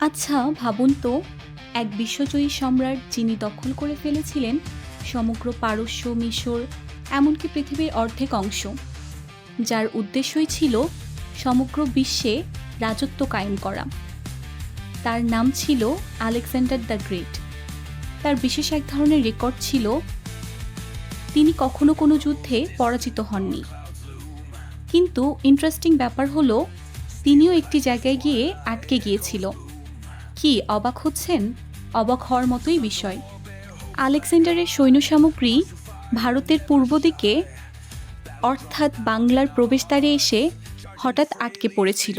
আচ্ছা ভাবুন তো, এক বিশ্বজয়ী সম্রাট যিনি দখল করে ফেলেছিলেন সমগ্র পারস্য, মিশর, এমনকি পৃথিবীর অর্ধেক অংশ, যার উদ্দেশ্যই ছিল সমগ্র বিশ্বে রাজত্ব কায়েম করা। তার নাম ছিল আলেকজান্ডার দ্য গ্রেট। তার বিশেষ এক ধরনের রেকর্ড ছিল, তিনি কখনো কোনো যুদ্ধে পরাজিত হননি। কিন্তু ইন্টারেস্টিং ব্যাপার হলো, তিনিও একটি জায়গায় গিয়ে আটকে গিয়েছিল। কি অবাক হচ্ছেন? অবাক হওয়ার মতোই বিষয়। আলেকজান্ডারের সৈন্য সামগ্রী ভারতের পূর্ব দিকে অর্থাৎ বাংলার প্রবেশদ্বারে এসে হঠাৎ আটকে পড়েছিল।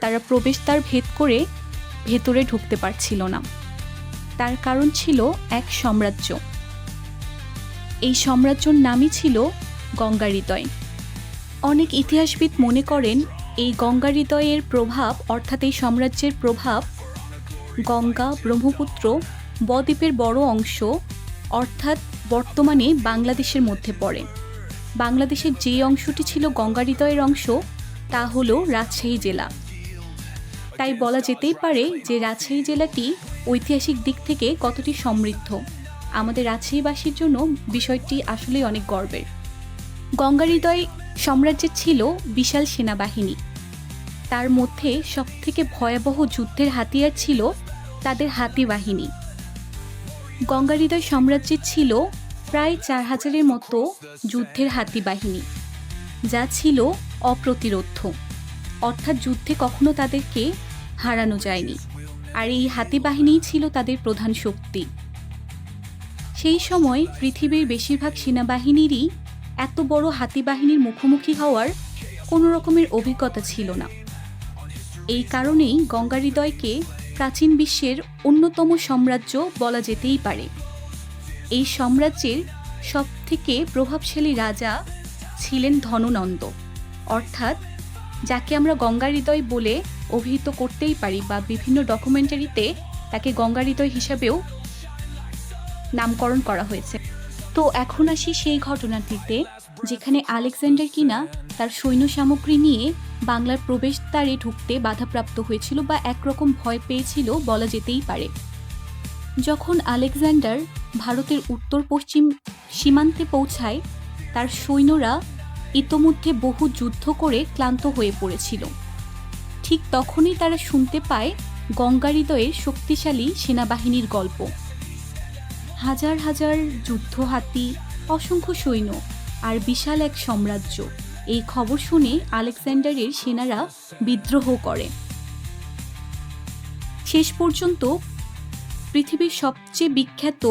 তারা প্রবেশদ্বার ভেদ করে ভেতরে ঢুকতে পারছিল না। তার কারণ ছিল এক সাম্রাজ্য। এই সাম্রাজ্যর নামই ছিল গঙ্গাহৃদয়। অনেক ইতিহাসবিদ মনে করেন এই গঙ্গাহৃদয়ের প্রভাব অর্থাৎ এই সাম্রাজ্যের প্রভাব গঙ্গা, ব্রহ্মপুত্র, বদ্বীপের বড় অংশ অর্থাৎ বর্তমানে বাংলাদেশের মধ্যে পড়ে। বাংলাদেশের যে অংশটি ছিল গঙ্গাহৃদয়ের অংশ তা হলো রাজশাহী জেলা। তাই বলা যেতেই পারে যে রাজশাহী জেলাটি ঐতিহাসিক দিক থেকে কতটি সমৃদ্ধ। আমাদের রাজশাহীবাসীর জন্য বিষয়টি আসলেই অনেক গর্বের। গঙ্গাহৃদয় সাম্রাজ্যের ছিল বিশাল সেনাবাহিনী। তার মধ্যে সবথেকে ভয়াবহ যুদ্ধের হাতিয়ার ছিল তাদের হাতি বাহিনী। গঙ্গাহৃদয় সাম্রাজ্যের ছিল প্রায় 4000-এর মতো যুদ্ধের হাতি বাহিনী, যা ছিল অপ্রতিরোধ্য, অর্থাৎ যুদ্ধে কখনো তাদেরকে হারানো যায়নি। আর এই হাতি বাহিনীই ছিল তাদের প্রধান শক্তি। সেই সময় পৃথিবীর বেশিরভাগ সেনাবাহিনীরই এত বড় হাতি বাহিনীর মুখোমুখি হওয়ার কোনো রকমের অভিজ্ঞতা ছিল না। এই কারণেই গঙ্গাহৃদয়কে প্রাচীন বিশ্বের অন্যতম সাম্রাজ্য বলা যেতেই পারে। এই সাম্রাজ্যের সবথেকে প্রভাবশালী রাজা ছিলেন ধননন্দ, অর্থাৎ যাকে আমরা গঙ্গাহৃদয় বলে অভিহিত করতেই পারি, বা বিভিন্ন ডকুমেন্টারিতে তাকে গঙ্গাহৃদয় হিসাবেও নামকরণ করা হয়েছে। তো এখন আসি সেই ঘটনাটিতে, যেখানে আলেকজান্ডার কিনা তার সৈন্য সামগ্রী নিয়ে বাংলার প্রবেশদ্বারে ঢুকতে বাধাপ্রাপ্ত হয়েছিল বা একরকম ভয় পেয়েছিল বলা যেতেই পারে। যখন আলেকজান্ডার ভারতের উত্তর পশ্চিম সীমান্তে পৌঁছায়, তার সৈন্যরা ইতোমধ্যে বহু যুদ্ধ করে ক্লান্ত হয়ে পড়েছিল। ঠিক তখনই তারা শুনতে পায় গঙ্গাহৃদয়ের শক্তিশালী সেনাবাহিনীর গল্প। হাজার হাজার যুদ্ধ হাতি, অসংখ্য সৈন্য আর বিশাল এক সাম্রাজ্য। এই খবর শুনে আলেকজান্ডারের সেনারা বিদ্রোহ করে। শেষ পর্যন্ত পৃথিবীর সবচেয়ে বিখ্যাত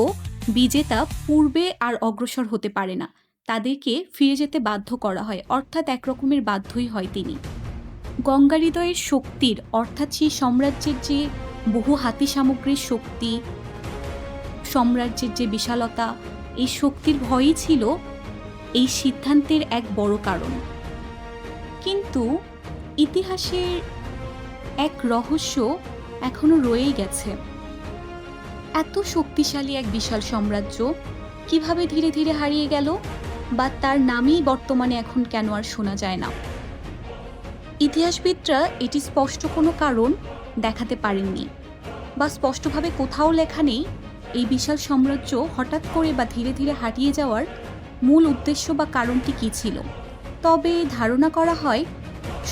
বিজেতা পূর্বে আর অগ্রসর হতে পারে না, তাদেরকে ফিরে যেতে বাধ্য করা হয়, অর্থাৎ একরকমের বাধ্যই হয় তিনি। গঙ্গাহৃদয়ের শক্তির অর্থাৎ সেই সাম্রাজ্যের যে বহু হাতি সামগ্রীর শক্তি, সাম্রাজ্যের যে বিশালতা, এই শক্তির ভয়ই ছিল এই সিদ্ধান্তের এক বড় কারণ। কিন্তু ইতিহাসের এক রহস্য এখনো রয়েই গেছে। এত শক্তিশালী এক বিশাল সাম্রাজ্য কিভাবে ধীরে ধীরে হারিয়ে গেল, বা তার নামই বর্তমানে এখন কেন আর শোনা যায় না? ইতিহাসবিদরা এটি স্পষ্ট কোনো কারণ দেখাতে পারেননি, বা স্পষ্টভাবে কোথাও লেখা নেই এই বিশাল সাম্রাজ্য হঠাৎ করে বা ধীরে ধীরে হারিয়ে যাওয়ার মূল উদ্দেশ্য বা কারণটি কী ছিল। তবে ধারণা করা হয়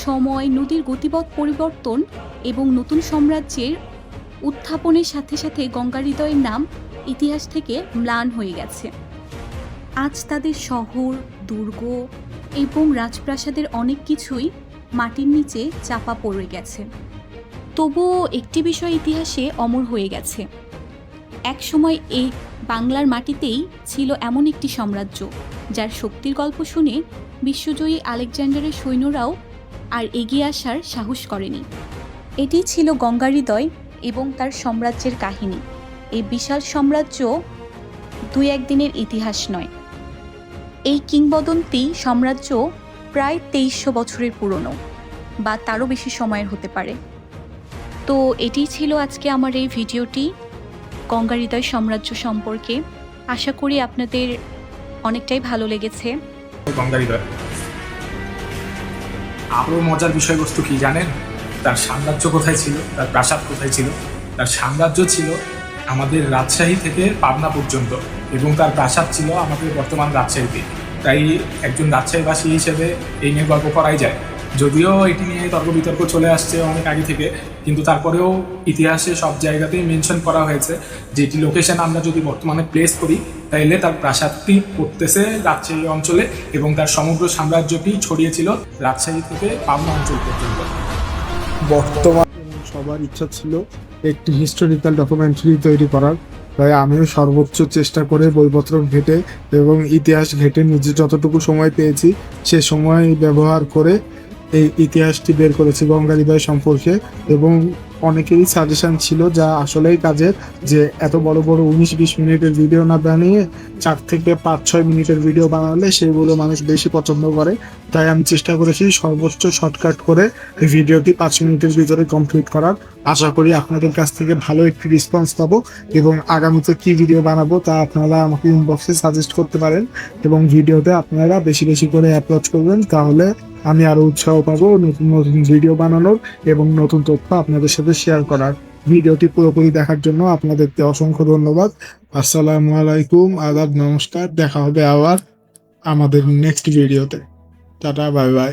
সময়, নদীর গতিপথ পরিবর্তন এবং নতুন সাম্রাজ্যের উত্থাপনের সাথে সাথে গঙ্গাহৃদয়ের নাম ইতিহাস থেকে ম্লান হয়ে গেছে। আজ তাদের শহর, দুর্গ এবং রাজপ্রাসাদের অনেক কিছুই মাটির নিচে চাপা পড়ে গেছে। তবুও একটি বিষয় ইতিহাসে অমর হয়ে গেছে। এক সময় এই বাংলার মাটিতেই ছিল এমন একটি সাম্রাজ্য যার শক্তির গল্প শুনে বিশ্বজয়ী আলেকজান্ডারের সৈন্যরাও আর এগিয়ে আসার সাহস করেনি। এটি ছিল গঙ্গাহৃদয় এবং তার সাম্রাজ্যের কাহিনী। এই বিশাল সাম্রাজ্য 2-1 দিনের ইতিহাস নয়। এই কিংবদন্তি সাম্রাজ্য প্রায় 2300 বছরের পুরনো, বা তারও বেশি সময়ের হতে পারে। তো এটি ছিল আজকে আমার এই ভিডিওটি গঙ্গাহৃদয় সাম্রাজ্য সম্পর্কে। আশা করি আপনাদের অনেকটাই ভালো লেগেছে। গঙ্গাহৃদয় আরও মজার বিষয়বস্তু কি জানেন? তার সাম্রাজ্য কোথায় ছিল, তার প্রাসাদ কোথায় ছিল। তার সাম্রাজ্য ছিল আমাদের রাজশাহী থেকে পাবনা পর্যন্ত এবং তার প্রাসাদ ছিল আমাদের বর্তমান রাজশাহীতে। তাই একজন রাজশাহীবাসী হিসেবে এই নিয়ে গল্প করাই যায়। যদিও এটি নিয়ে তর্ক বিতর্ক চলে আসছে অনেক আগে থেকে, কিন্তু তারপরেও ইতিহাসে সব জায়গাতেই মেনশন করা হয়েছে যে এটি লোকেশন আমরা যদি বর্তমানে প্লেস করি তাইলে তার প্রাসাদটি পড়তেছে রাজশাহী অঞ্চলে এবং তার সমগ্র সাম্রাজ্যটি ছড়িয়েছিল রাজশাহী থেকে পাবনা অঞ্চল পর্যন্ত। বর্তমান সবার ইচ্ছা ছিল একটি হিস্টোরিক্যাল ডকুমেন্টারি তৈরি করার, তাই আমিও সর্বোচ্চ চেষ্টা করে বইপত্র ঘেটে এবং ইতিহাস ঘেটে নিজে যতটুকু সময় পেয়েছি সে সময় ব্যবহার করে এই ইতিহাসটি বের করেছি গঙ্গারিবাই সম্পর্কে। এবং অনেকেরই সাজেশন ছিল যা আসলেই কাজের, যে এত বড় বড় 19-20 মিনিটের ভিডিও না বানিয়ে 4 থেকে 5-6 মিনিটের ভিডিও বানালে সেগুলো মানুষ বেশি পছন্দ করে। তাই আমি চেষ্টা করেছি সর্বোচ্চ শর্টকাট করে ভিডিওটি 5 মিনিটের ভিতরে কমপ্লিট করার। আশা করি আপনাদের কাছ থেকে ভালো একটি রেসপন্স পাবো এবং আগামীতে কি ভিডিও বানাবো তা আপনারা আমাকে ইনবক্সে সাজেস্ট করতে পারেন এবং ভিডিওতে আপনারা বেশি বেশি করে আপলোড করবেন, তাহলে আমি আরো উৎসাহ পাবো নতুন নতুন ভিডিও বানানোর এবং নতুন তথ্য আপনাদের সাথে শেয়ার করার। ভিডিওটি পুরোপুরি দেখার জন্য আপনাদেরকে অসংখ্য ধন্যবাদ। আসসালামু আলাইকুম, আদাব, নমস্কার। দেখা হবে আবার আমাদের নেক্সট ভিডিওতে। Tata, bye bye.